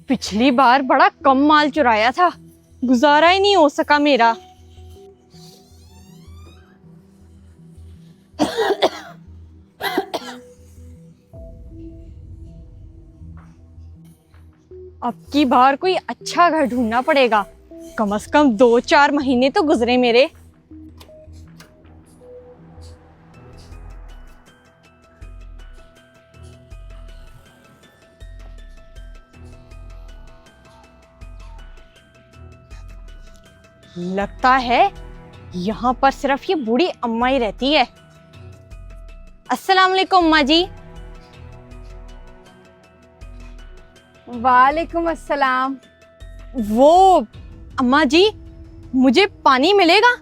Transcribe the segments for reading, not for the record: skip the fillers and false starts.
पिछली बार बड़ा कम माल चुराया था, गुजारा ही नहीं हो सका मेरा। अब की बार कोई अच्छा घर ढूंढना पड़ेगा। कम से कम 2-4 महीने तो गुजरे मेरे। लगता है यहाँ पर सिर्फ ये बूढ़ी अम्मा ही रहती है। अस्सलाम वालेकुम अम्मा जी। वालेकुम अस्सलाम। वो अम्मा जी, मुझे पानी मिलेगा?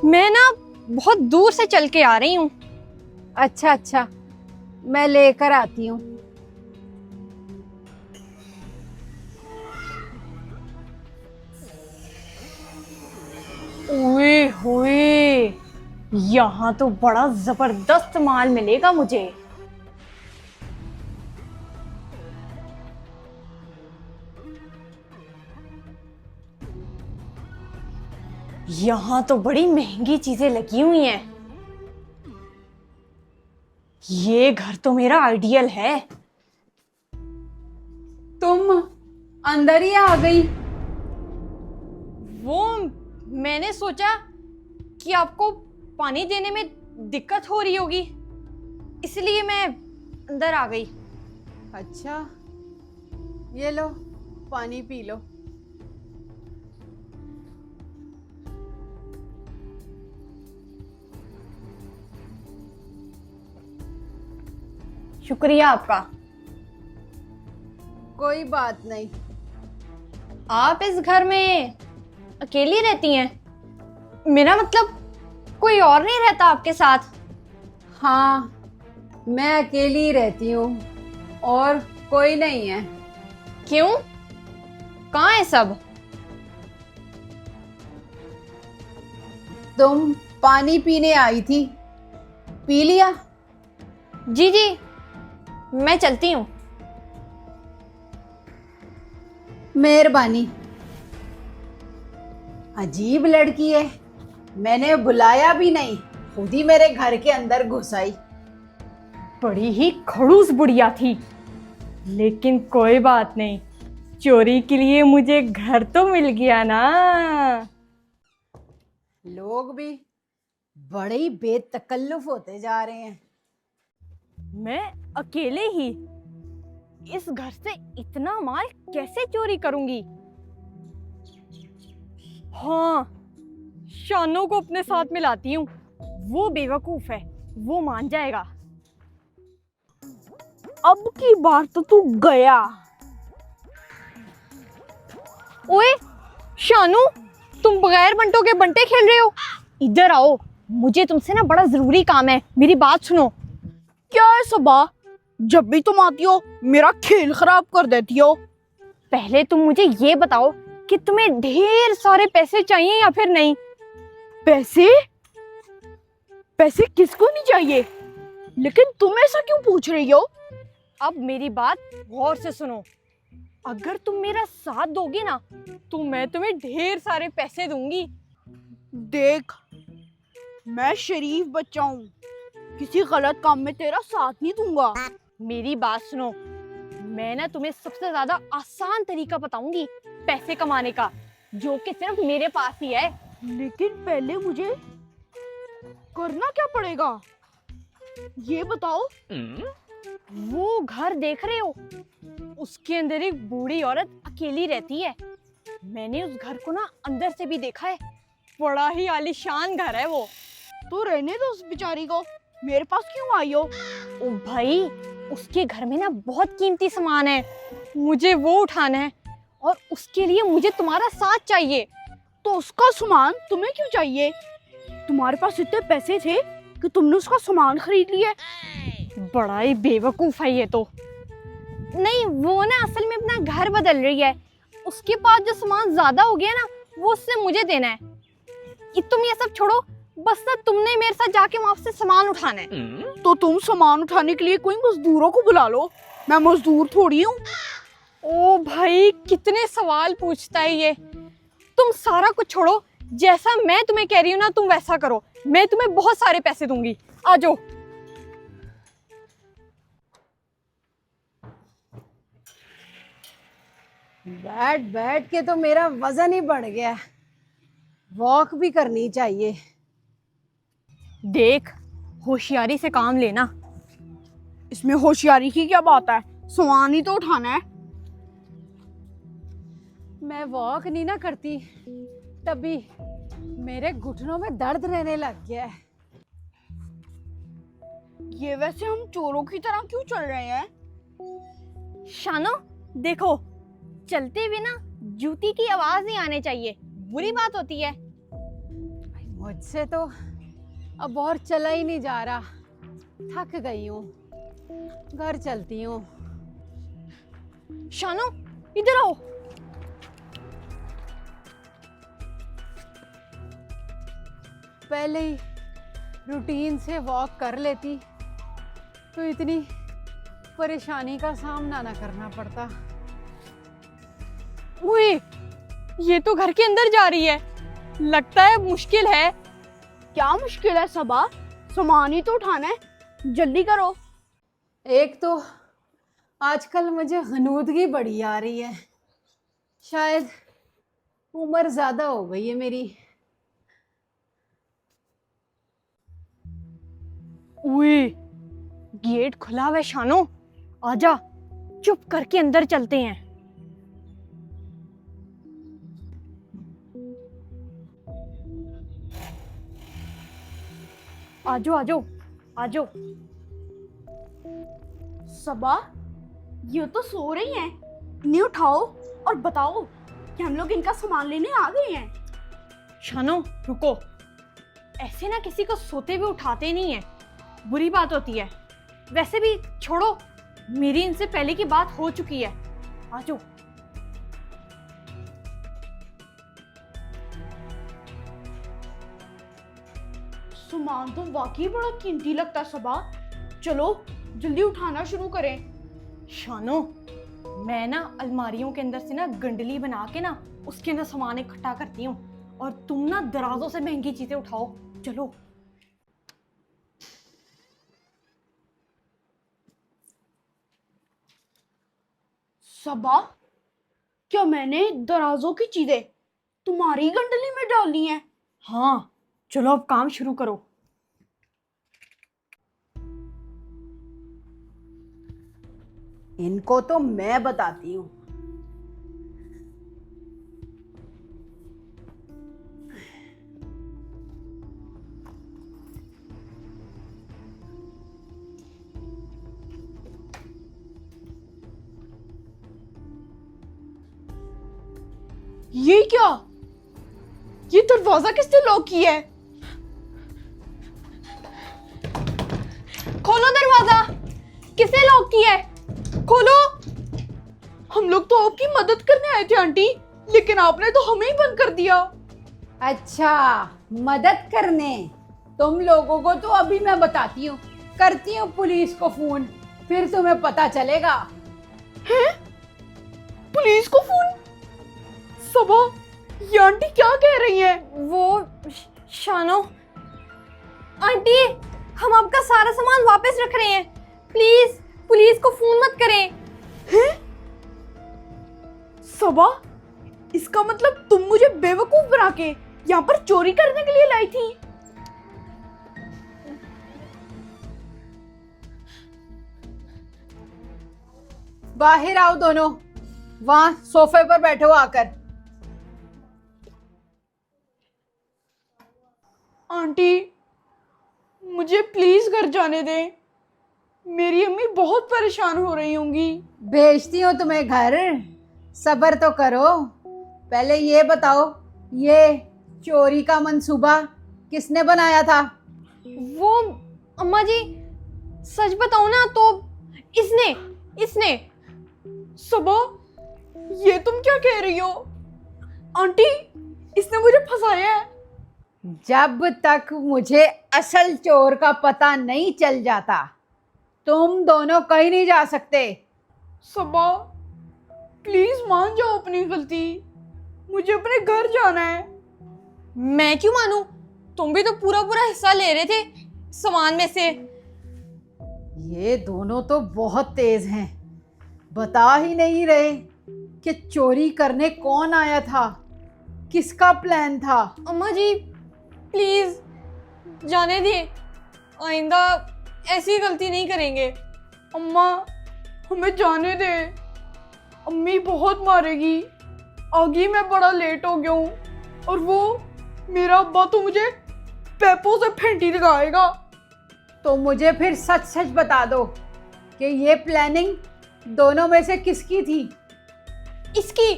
मैं ना बहुत दूर से चल के आ रही हूँ। अच्छा अच्छा, मैं लेकर आती हूँ। ओए होए, यहाँ तो बड़ा जबरदस्त माल मिलेगा मुझे। यहाँ तो बड़ी महंगी चीजें लगी हुई हैं। ये घर तो मेरा आइडियल है। तुम अंदर ही आ गई। वो मैंने सोचा कि आपको पानी देने में दिक्कत हो रही होगी, इसलिए मैं अंदर आ गई। अच्छा, ये लो पानी पी लो। शुक्रिया आपका। कोई बात नहीं। आप इस घर में अकेली रहती हैं? मेरा मतलब कोई और नहीं रहता आपके साथ? हाँ, मैं अकेली रहती हूँ और कोई नहीं है। क्यों? कहाँ है सब? तुम पानी पीने आई थी, पी लिया? जी जी, मैं चलती हूँ। मेहरबानी। अजीब लड़की है, मैंने बुलाया भी नहीं, खुद ही मेरे घर के अंदर घुस आई। बड़ी ही खड़ूस बुढ़िया थी, लेकिन कोई बात नहीं, चोरी के लिए मुझे घर तो मिल गया ना। लोग भी बड़े ही बेतकल्लुफ होते जा रहे हैं। मैं अकेले ही इस घर से इतना माल कैसे चोरी करूंगी? हाँ, शानों को अपने साथ मिलाती हूँ। वो बेवकूफ है, वो मान जाएगा। अब की बार तो तू गया। ओए शानू, तुम बगैर बंटों के बंटे खेल रहे हो? इधर आओ, मुझे तुमसे ना बड़ा जरूरी काम है, मेरी बात सुनो। क्या है सबा? जब भी तुम आती हो मेरा खेल खराब कर देती हो। पहले तुम मुझे ये बताओ कि तुम्हें ढेर सारे पैसे चाहिए या फिर नहीं? पैसे? पैसे किसको नहीं चाहिए, लेकिन तुम ऐसा क्यों पूछ रही हो? अब मेरी बात गौर से सुनो। अगर तुम मेरा साथ दोगे ना, तो मैं तुम्हें ढेर सारे पैसे दूंगी। देख, मैं शरीफ बच्चा हूँ, किसी गलत काम में तेरा साथ नहीं दूंगा। मेरी बात सुनो, मैं ना तुम्हें सबसे ज्यादा आसान तरीका बताऊंगी पैसे कमाने का, जो कि सिर्फ मेरे पास ही है। लेकिन पहले मुझे करना क्या पड़ेगा, ये बताओ। वो घर देख रहे हो, उसके अंदर एक बूढ़ी औरत अकेली रहती है। मैंने उस घर को ना अंदर से भी देखा है, बड़ा ही आलीशान घर है वो। तो रहने दो उस बेचारी को, मेरे पास क्यों आई हो? ओ भाई, उसके घर में ना बहुत कीमती सामान है, मुझे वो उठाना है और उसके लिए मुझे तुम्हारा साथ चाहिए। तो उसका सामान तुम्हें क्यों चाहिए? तुम्हारे पास इतने पैसे थे कि तुमने उसका सामान खरीद लिया। बड़ा ही बेवकूफ है ये तो। नहीं, वो ना असल में अपना घर बदल रही है, उसके पास जो सामान ज्यादा हो गया ना, वो उससे मुझे देना है। तुम ये सब छोड़ो, बस ना तुमने मेरे साथ जाके वहां से सामान उठाना है। तो तुम सामान उठाने के लिए कोई मजदूरों को बुला लो, मैं मजदूर थोड़ी हूँ। ओ भाई, कितने सवाल पूछता है ये। तुम सारा कुछ छोड़ो, जैसा मैं तुम्हें कह रही हूँ ना तुम वैसा करो। मैं तुम्हें बहुत सारे पैसे दूंगी, आ जाओ। बैठ बैठ के तो मेरा वजन ही बढ़ गया। वॉक भी करनी चाहिए। देख, होशियारी से काम लेना। इसमें होशियारी की क्या बात है, सामान ही तो उठाना है। मैं वॉक नहीं ना करती तभी मेरे घुटनों में दर्द रहने लग गया है। ये वैसे हम चोरों की तरह क्यों चल रहे हैं? शानो, देखो, चलते हुए ना जूती की आवाज नहीं आने चाहिए, बुरी बात होती है। मुझसे तो अब और चला ही नहीं जा रहा। थक गई हूँ, घर चलती हूँ। शानो, इधर आओ। पहले ही रूटीन से वॉक कर लेती तो इतनी परेशानी का सामना ना करना पड़ता। ओए, ये तो घर के अंदर जा रही है, लगता है मुश्किल है। क्या मुश्किल है सबा, सामान ही तो उठाना है, जल्दी करो। एक तो आजकल मुझे हनूदगी बड़ी आ रही है, शायद उम्र ज्यादा हो गई है मेरी। ओए, गेट खुला हुआ है शानो, आजा, चुप करके अंदर चलते हैं। आजो आजो आजो। सबा, ये तो सो रही हैं, इन्हें उठाओ और बताओ कि हम लोग इनका सामान लेने आ गए हैं। शानो रुको, ऐसे ना किसी को सोते हुए उठाते नहीं है, बुरी बात होती है। वैसे भी छोड़ो, मेरी इनसे पहले की बात हो चुकी है। आजो। सामान तो वाकई बड़ा कीमती लगता है सबा, चलो जल्दी उठाना शुरू करें। शानो, मैं ना अलमारियों के अंदर से ना गंडली बना के ना उसके अंदर सामान इकट्ठा करती हूँ, और तुम ना दराजों से महंगी चीजें उठाओ, चलो। सबा, क्या मैंने दराजों की चीजें तुम्हारी गंडली में डालनी है? हाँ, चलो अब काम शुरू करो। इनको तो मैं बताती हूँ। ये क्या, ये दरवाजा किसने लॉक किया है? खोलो दरवाजा, किसे लॉक किया है? खोलो। हम लोग तो आपकी मदद करने आए थे आंटी, लेकिन आपने तो हमें ही बंद कर दिया। अच्छा, मदद करने? तुम लोगों को तो अभी मैं बताती हूँ, करती हूँ पुलिस को फोन, फिर तुम्हें पता चलेगा। हैं? पुलिस को फोन? सबा, ये आंटी क्या कह रही है? वो शानो आंटी, हम आपका सारा सामान वापस रख रहे हैं, प्लीज पुलिस को फोन मत करें। हैं? सबा, इसका मतलब तुम मुझे बेवकूफ बना के यहाँ पर चोरी करने के लिए लाई थी? बाहर आओ दोनों, वहां सोफे पर बैठो आकर। आंटी, मुझे प्लीज घर जाने दें, मेरी अम्मी बहुत परेशान हो रही होंगी। भेजती हूँ तुम्हें घर, सब्र तो करो। पहले ये बताओ, ये चोरी का मंसूबा किसने बनाया था? वो अम्मा जी, सच बताओ ना तो इसने इसने सबा, ये तुम क्या कह रही हो? आंटी, इसने मुझे फंसाया है। जब तक मुझे असल चोर का पता नहीं चल जाता, तुम दोनों कहीं नहीं जा सकते। सबा, प्लीज मान जाओ अपनी गलती, मुझे अपने घर जाना है। मैं क्यों मानूं? तुम भी तो पूरा पूरा हिस्सा ले रहे थे सामान में से। ये दोनों तो बहुत तेज हैं, बता ही नहीं रहे कि चोरी करने कौन आया था, किसका प्लान था। अम्मा जी प्लीज जाने दें, आइंदा ऐसी गलती नहीं करेंगे। अम्मा हमें जाने दे, अम्मी बहुत मारेगी। आगे मैं बड़ा लेट हो गया हूँ और वो मेरा अब्बा तो मुझे पेपो से फेंटी लगाएगा। तो मुझे फिर सच सच बता दो कि ये प्लानिंग दोनों में से किसकी थी। इसकी।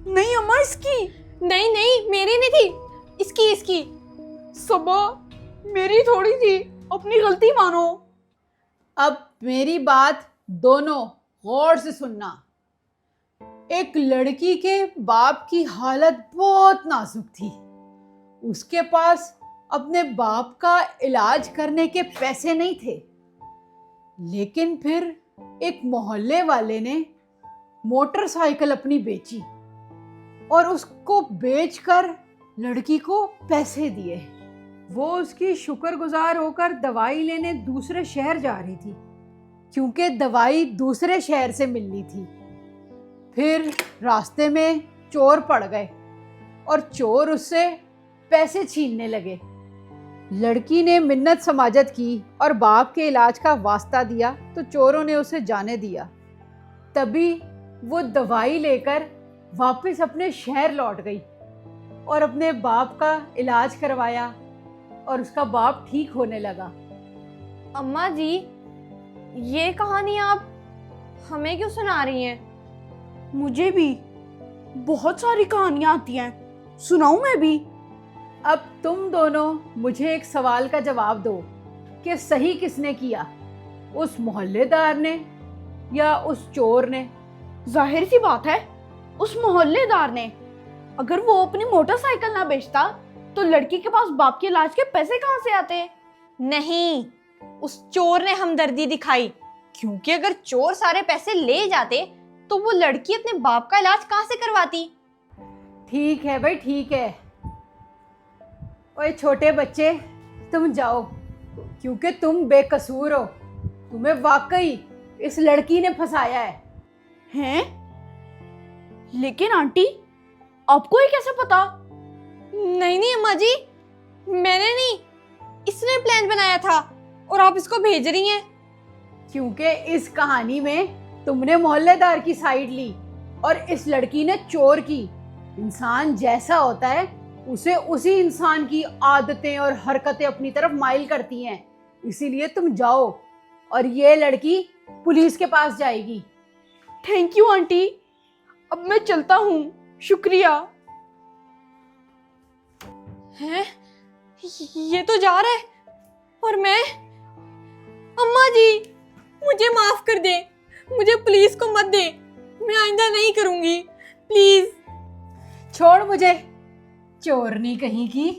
नहीं अम्मा, इसकी। नहीं नहीं मेरी नहीं थी, इसकी इसकी। सबा मेरी थोड़ी थी, अपनी गलती मानो। अब मेरी बात दोनों गौर से सुनना। एक लड़की के बाप की हालत बहुत नाजुक थी। उसके पास अपने बाप का इलाज करने के पैसे नहीं थे, लेकिन फिर एक मोहल्ले वाले ने मोटरसाइकिल अपनी बेची और उसको बेचकर लड़की को पैसे दिए। वो उसकी शुक्रगुजार होकर दवाई लेने दूसरे शहर जा रही थी, क्योंकि दवाई दूसरे शहर से मिलनी थी। फिर रास्ते में चोर पड़ गए और चोर उससे पैसे छीनने लगे। लड़की ने मिन्नत समाजत की और बाप के इलाज का वास्ता दिया, तो चोरों ने उसे जाने दिया। तभी वो दवाई लेकर वापस अपने शहर लौट गई और अपने बाप का इलाज करवाया और उसका बाप ठीक होने लगा। अम्मा जी ये कहानी आप हमें क्यों सुना रही हैं? मुझे भी बहुत सारी कहानियां आती हैं, सुनाऊं मैं भी? अब तुम दोनों मुझे एक सवाल का जवाब दो कि सही किसने किया, उस मोहल्लेदार ने या उस चोर ने? जाहिर सी बात है उस मोहल्लेदार ने। अगर वो अपनी मोटरसाइकिल ना बेचता तो लड़की के पास बाप के इलाज के पैसे कहाँ से आते? नहीं, उस चोर ने हमदर्दी दिखाई, क्योंकि अगर चोर सारे पैसे ले जाते तो वो लड़की अपने बाप का इलाज कहाँ से करवाती? ठीक है भाई, ठीक है। ओए छोटे बच्चे, तुम जाओ, क्योंकि तुम बेकसूर हो। तुम्हें वाकई इस लड़की ने फंसाया है। हैं? लेकिन आंटी आपको ये कैसे पता? नहीं नहीं अम्मा जी, मैंने नहीं, इसने प्लान बनाया था और आप इसको भेज रही हैं। क्योंकि इस कहानी में तुमने मोहल्लेदार की साइड ली और इस लड़की ने चोर की। इंसान जैसा होता है उसे उसी इंसान की आदतें और हरकतें अपनी तरफ माइल करती हैं। इसीलिए तुम जाओ और ये लड़की पुलिस के पास जाएगी। थैंक यू आंटी, अब मैं चलता हूँ, शुक्रिया। हैं? ये तो जा रहा है और मैं? अम्मा जी मुझे माफ कर दे, मुझे पुलिस को मत दे, मैं आइंदा नहीं करूंगी, प्लीज। छोड़ मुझे, चोरनी कहीं की।